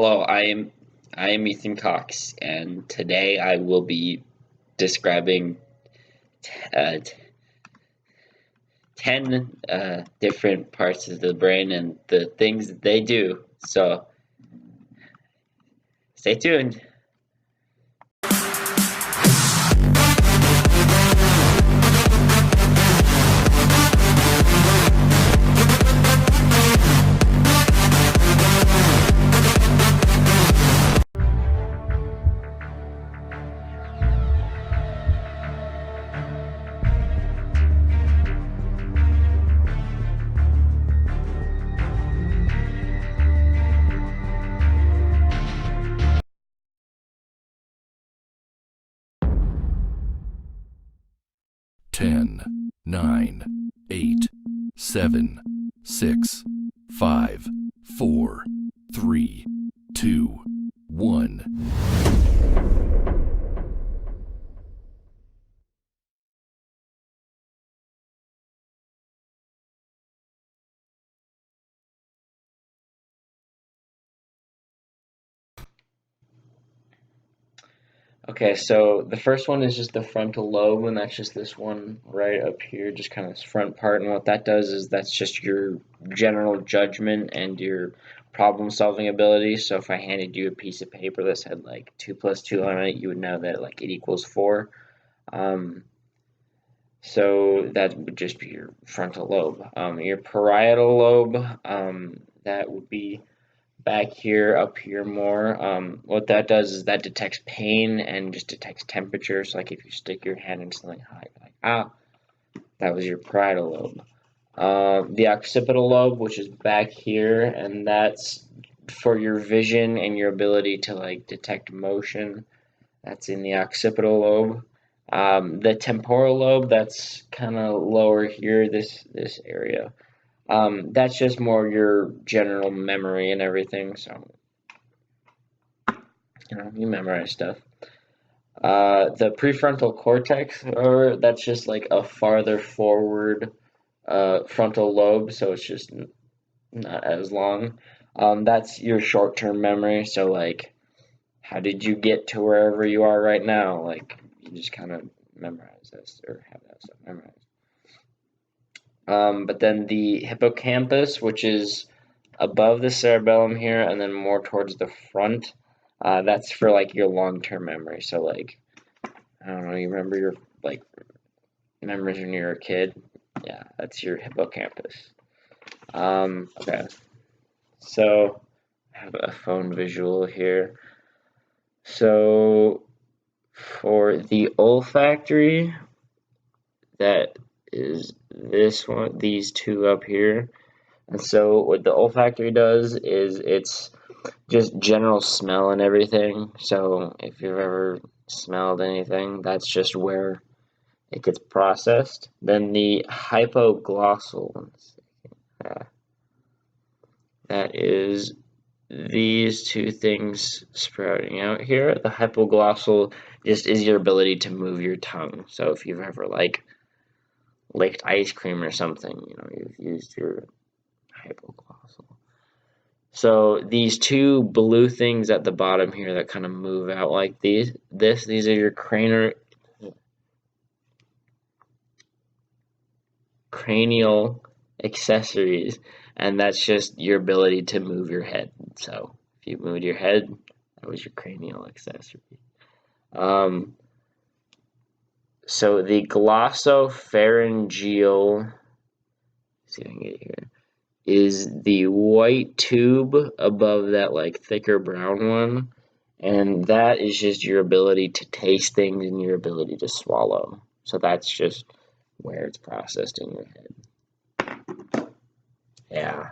Hello, I am Ethan Cox, and today I will be describing uh, 10 different parts of the brain and the things that they do. So stay tuned. Ten, 9, 8, 7, 6, 5, 4, 3, 2, 1. Okay, so the first one is just the frontal lobe, and that's just this one right up here, just kind of this front part. And what that does is that's just your general judgment and your problem-solving ability. So if I handed you a piece of paper that said like 2 plus 2 on it, you would know that like it equals 4. So that would just be your frontal lobe. Your parietal lobe, that would be back here, up here more. What that does is that detects pain and just detects temperature. So like if you stick your hand in something hot, you're like, ah, that was your parietal lobe. The occipital lobe, which is back here, and that's for your vision and your ability to like detect motion. That's in the occipital lobe. The temporal lobe, that's kind of lower here, this area. That's just more your general memory and everything. So you memorize stuff. The prefrontal cortex, or that's just like a farther forward frontal lobe, so it's just not as long. That's your short-term memory. So like, how did you get to wherever you are right now? Like, you just kind of memorize this or have that stuff memorized. But then the hippocampus, which is above the cerebellum here and then more towards the front, that's for like your long-term memory. So like, I don't know, you remember your like memories when you were a kid? Yeah, that's your hippocampus. Okay, so I have a phone visual here. So for the olfactory, that is this one, these two up here. And so what the olfactory does is it's just general smell and everything. So if you've ever smelled anything, that's just where it gets processed. Then the hypoglossal, that is these two things sprouting out here. The hypoglossal just is your ability to move your tongue. So if you've ever like licked ice cream or something, you've used your hypoglossal. So these two blue things at the bottom here that kind of move out like these are your cranial accessories, and that's just your ability to move your head. So if you moved your head, that was your cranial accessory. So the glossopharyngeal, see if I can get it here, is the white tube above that like thicker brown one, and that is just your ability to taste things and your ability to swallow. So that's just where it's processed in your head. Yeah.